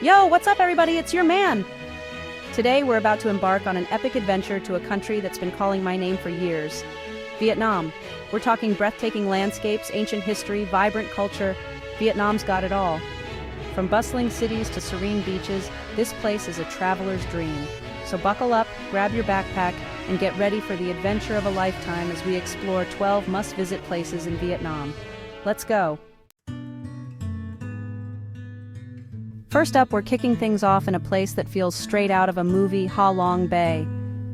Yo, what's up everybody? It's your man! Today we're about to embark on an epic adventure to a country that's been calling my name for years. Vietnam. We're talking breathtaking landscapes, ancient history, vibrant culture. Vietnam's got it all. From bustling cities to serene beaches, this place is a traveler's dream. So buckle up, grab your backpack, and get ready for the adventure of a lifetime as we explore 12 must-visit places in Vietnam. Let's go! First up, we're kicking things off in a place that feels straight out of a movie, Ha Long Bay.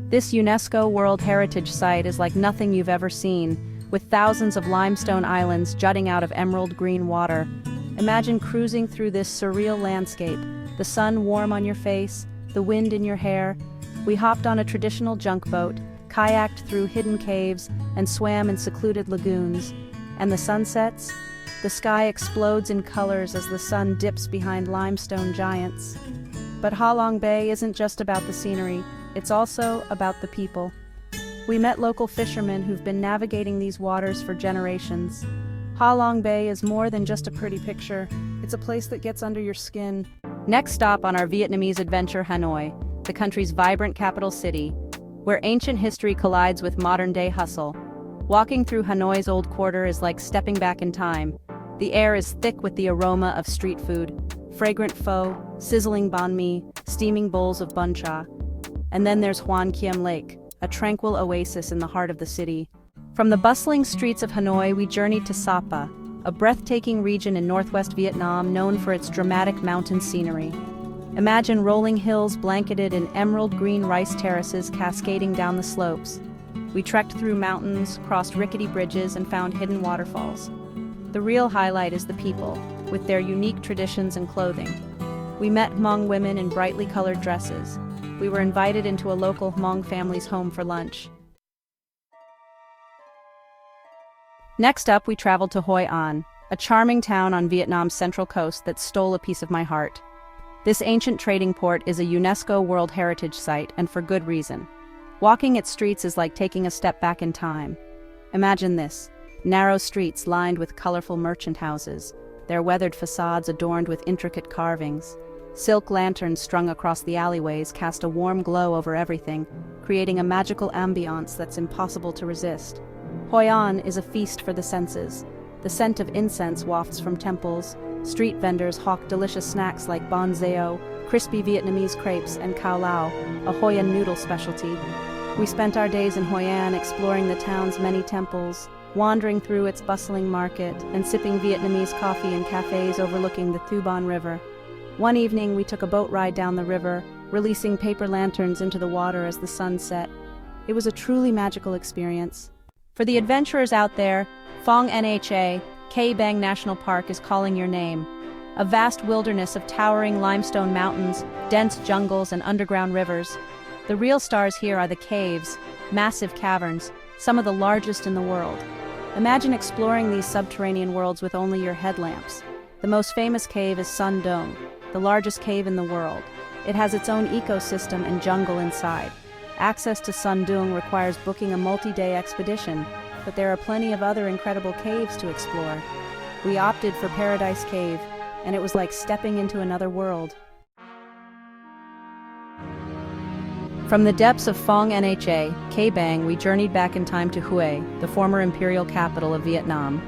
This UNESCO World Heritage Site is like nothing you've ever seen, with thousands of limestone islands jutting out of emerald green water. Imagine cruising through this surreal landscape, the sun warm on your face, the wind in your hair. We hopped on a traditional junk boat, kayaked through hidden caves, and swam in secluded lagoons. And the sunsets? The sky explodes in colors as the sun dips behind limestone giants. But Ha Long Bay isn't just about the scenery, it's also about the people. We met local fishermen who've been navigating these waters for generations. Ha Long Bay is more than just a pretty picture, it's a place that gets under your skin. Next stop on our Vietnamese adventure, Hanoi, the country's vibrant capital city, where ancient history collides with modern-day hustle. Walking through Hanoi's old quarter is like stepping back in time. The air is thick with the aroma of street food, fragrant pho, sizzling banh mi, steaming bowls of bun cha. And then there's Hoan Kiem Lake, a tranquil oasis in the heart of the city. From the bustling streets of Hanoi, we journeyed to Sapa, a breathtaking region in northwest Vietnam known for its dramatic mountain scenery. Imagine rolling hills blanketed in emerald green rice terraces cascading down the slopes. We trekked through mountains, crossed rickety bridges, and found hidden waterfalls. The real highlight is the people, with their unique traditions and clothing. We met Hmong women in brightly colored dresses. We were invited into a local Hmong family's home for lunch. Next up, we traveled to Hoi An, a charming town on Vietnam's central coast that stole a piece of my heart. This ancient trading port is a UNESCO World Heritage Site, and for good reason. Walking its streets is like taking a step back in time. Imagine this. Narrow streets lined with colorful merchant houses, their weathered facades adorned with intricate carvings. Silk lanterns strung across the alleyways cast a warm glow over everything, creating a magical ambiance that's impossible to resist. Hoi An is a feast for the senses. The scent of incense wafts from temples. Street vendors hawk delicious snacks like banh xeo, crispy Vietnamese crepes, and cao lao, a Hoi An noodle specialty. We spent our days in Hoi An exploring the town's many temples, wandering through its bustling market, and sipping Vietnamese coffee in cafes overlooking the Thu Ban River. One evening, we took a boat ride down the river, releasing paper lanterns into the water as the sun set. It was a truly magical experience. For the adventurers out there, Phong Nha, Cây Bang National Park is calling your name. A vast wilderness of towering limestone mountains, dense jungles, and underground rivers. The real stars here are the caves, massive caverns, some of the largest in the world. Imagine exploring these subterranean worlds with only your headlamps. The most famous cave is Sun Dong, the largest cave in the world. It has its own ecosystem and jungle inside. Access to Sun Dong requires booking a multi-day expedition, but there are plenty of other incredible caves to explore. We opted for Paradise Cave, and it was like stepping into another world. From the depths of Phong Nha, Cây Bang, we journeyed back in time to Hue, the former imperial capital of Vietnam.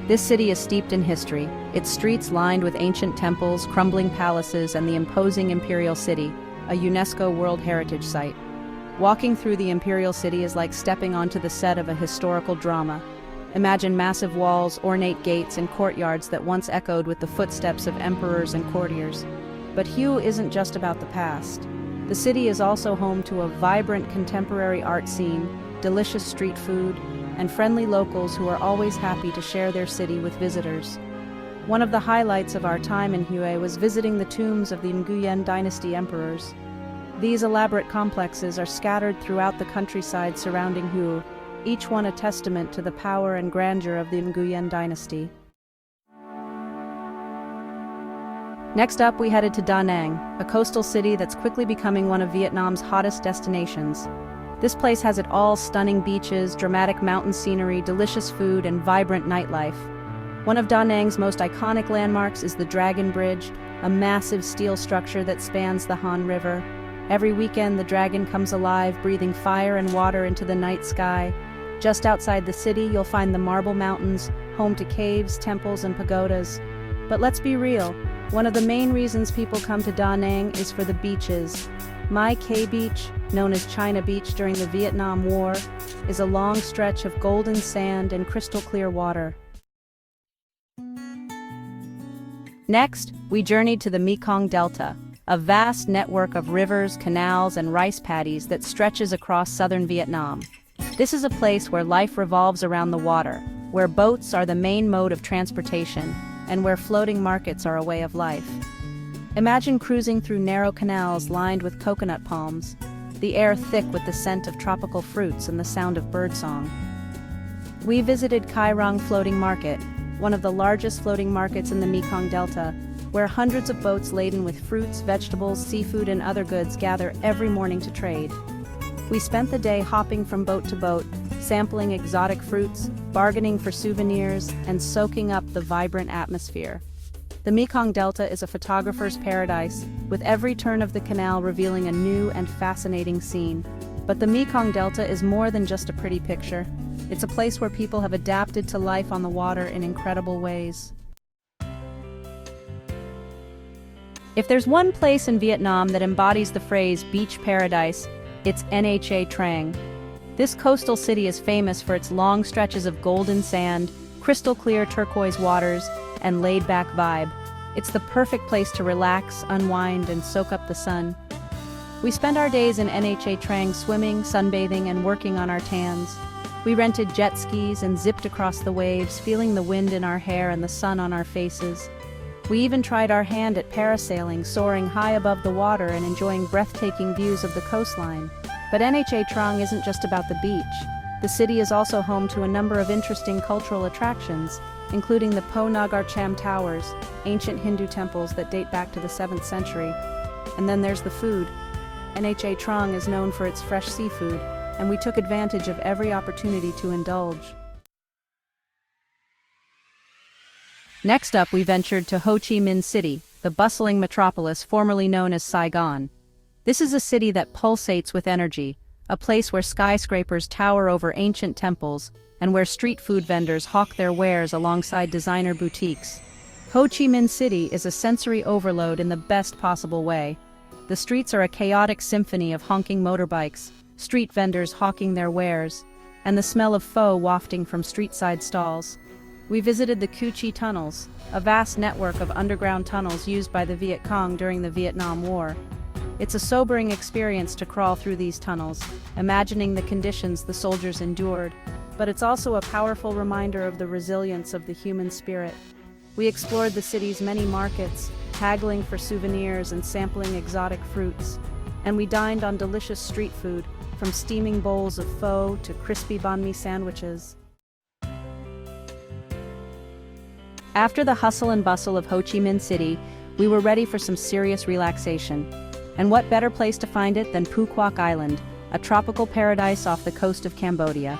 This city is steeped in history, its streets lined with ancient temples, crumbling palaces, and the imposing imperial city, a UNESCO World Heritage Site. Walking through the imperial city is like stepping onto the set of a historical drama. Imagine massive walls, ornate gates, and courtyards that once echoed with the footsteps of emperors and courtiers. But Hue isn't just about the past. The city is also home to a vibrant contemporary art scene, delicious street food, and friendly locals who are always happy to share their city with visitors. One of the highlights of our time in Hue was visiting the tombs of the Nguyen dynasty emperors. These elaborate complexes are scattered throughout the countryside surrounding Hue, each one a testament to the power and grandeur of the Nguyen dynasty. Next up, we headed to Danang, a coastal city that's quickly becoming one of Vietnam's hottest destinations. This place has it all: stunning beaches, dramatic mountain scenery, delicious food, and vibrant nightlife. One of Da Nang's most iconic landmarks is the Dragon Bridge, a massive steel structure that spans the Han River. Every weekend, the dragon comes alive, breathing fire and water into the night sky. Just outside the city, you'll find the Marble Mountains, home to caves, temples, and pagodas. But let's be real, one of the main reasons people come to Da Nang is for the beaches. Mai Kay Beach, known as China Beach during the Vietnam War, is a long stretch of golden sand and crystal clear water. Next, we journeyed to the Mekong Delta, a vast network of rivers, canals, and rice paddies that stretches across southern Vietnam. This is a place where life revolves around the water, where boats are the main mode of transportation, and where floating markets are a way of life. Imagine cruising through narrow canals lined with coconut palms, the air thick with the scent of tropical fruits and the sound of birdsong. We visited Kai Rong Floating Market, one of the largest floating markets in the Mekong Delta, where hundreds of boats laden with fruits, vegetables, seafood, and other goods gather every morning to trade. We spent the day hopping from boat to boat, sampling exotic fruits, bargaining for souvenirs, and soaking up the vibrant atmosphere. The Mekong Delta is a photographer's paradise, with every turn of the canal revealing a new and fascinating scene. But the Mekong Delta is more than just a pretty picture. It's a place where people have adapted to life on the water in incredible ways. If there's one place in Vietnam that embodies the phrase beach paradise, it's Nha Trang. This coastal city is famous for its long stretches of golden sand, crystal clear turquoise waters, and laid-back vibe. It's the perfect place to relax, unwind, and soak up the sun. We spent our days in Nha Trang swimming, sunbathing, and working on our tans. We rented jet skis and zipped across the waves, feeling the wind in our hair and the sun on our faces. We even tried our hand at parasailing, soaring high above the water and enjoying breathtaking views of the coastline. But Nha Trang isn't just about the beach. The city is also home to a number of interesting cultural attractions, including the Po Nagar Cham Towers, ancient Hindu temples that date back to the 7th century. And then there's the food. Nha Trang is known for its fresh seafood, and we took advantage of every opportunity to indulge. Next up, we ventured to Ho Chi Minh City, the bustling metropolis formerly known as Saigon. This is a city that pulsates with energy, a place where skyscrapers tower over ancient temples, and where street food vendors hawk their wares alongside designer boutiques. Ho Chi Minh City is a sensory overload in the best possible way. The streets are a chaotic symphony of honking motorbikes, street vendors hawking their wares, and the smell of pho wafting from street-side stalls. We visited the Cu Chi Tunnels, a vast network of underground tunnels used by the Viet Cong during the Vietnam War. It's a sobering experience to crawl through these tunnels, imagining the conditions the soldiers endured, but it's also a powerful reminder of the resilience of the human spirit. We explored the city's many markets, haggling for souvenirs and sampling exotic fruits, and we dined on delicious street food, from steaming bowls of pho to crispy banh mi sandwiches. After the hustle and bustle of Ho Chi Minh City, we were ready for some serious relaxation. And what better place to find it than Phuc Island, a tropical paradise off the coast of Cambodia.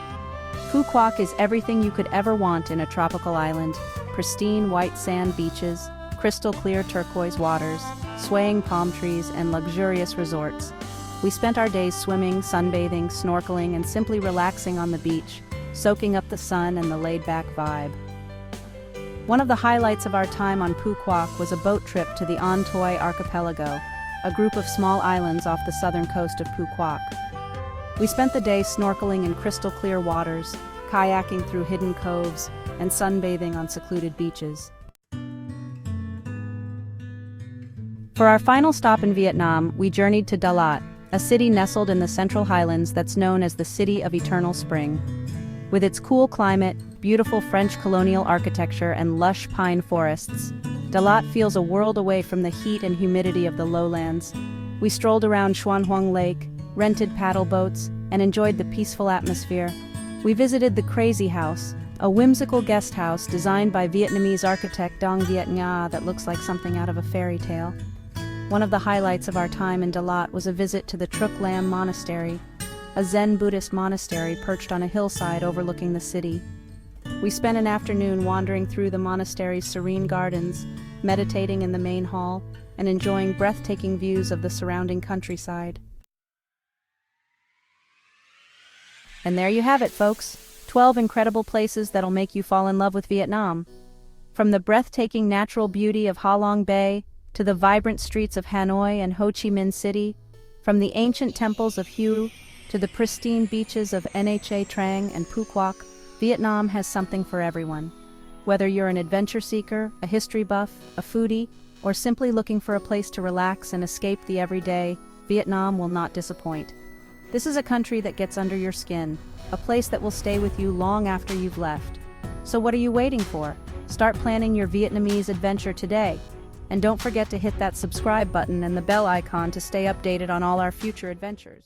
Phuc is everything you could ever want in a tropical island: pristine white sand beaches, crystal clear turquoise waters, swaying palm trees, and luxurious resorts. We spent our days swimming, sunbathing, snorkeling, and simply relaxing on the beach, soaking up the sun and the laid-back vibe. One of the highlights of our time on Phuc was a boat trip to the An Toi Archipelago, a group of small islands off the southern coast of Phuc. We spent the day snorkeling in crystal clear waters, kayaking through hidden coves, and sunbathing on secluded beaches. For our final stop in Vietnam, we journeyed to Da Lat, a city nestled in the Central Highlands that's known as the City of Eternal Spring. With its cool climate, beautiful French colonial architecture, and lush pine forests, Da Lat feels a world away from the heat and humidity of the lowlands. We strolled around Xuan Huang Lake, rented paddle boats, and enjoyed the peaceful atmosphere. We visited the Crazy House, a whimsical guest house designed by Vietnamese architect Dong Viet Nga that looks like something out of a fairy tale. One of the highlights of our time in Da Lat was a visit to the Truc Lam Monastery, a Zen Buddhist monastery perched on a hillside overlooking the city. We spent an afternoon wandering through the monastery's serene gardens, meditating in the main hall, and enjoying breathtaking views of the surrounding countryside. And there you have it, folks. 12 incredible places that'll make you fall in love with Vietnam. From the breathtaking natural beauty of Ha Long Bay to the vibrant streets of Hanoi and Ho Chi Minh City, from the ancient temples of Hue to the pristine beaches of Nha Trang and Phuc Island, Vietnam has something for everyone. Whether you're an adventure seeker, a history buff, a foodie, or simply looking for a place to relax and escape the everyday, Vietnam will not disappoint. This is a country that gets under your skin, a place that will stay with you long after you've left. So what are you waiting for? Start planning your Vietnamese adventure today. And don't forget to hit that subscribe button and the bell icon to stay updated on all our future adventures.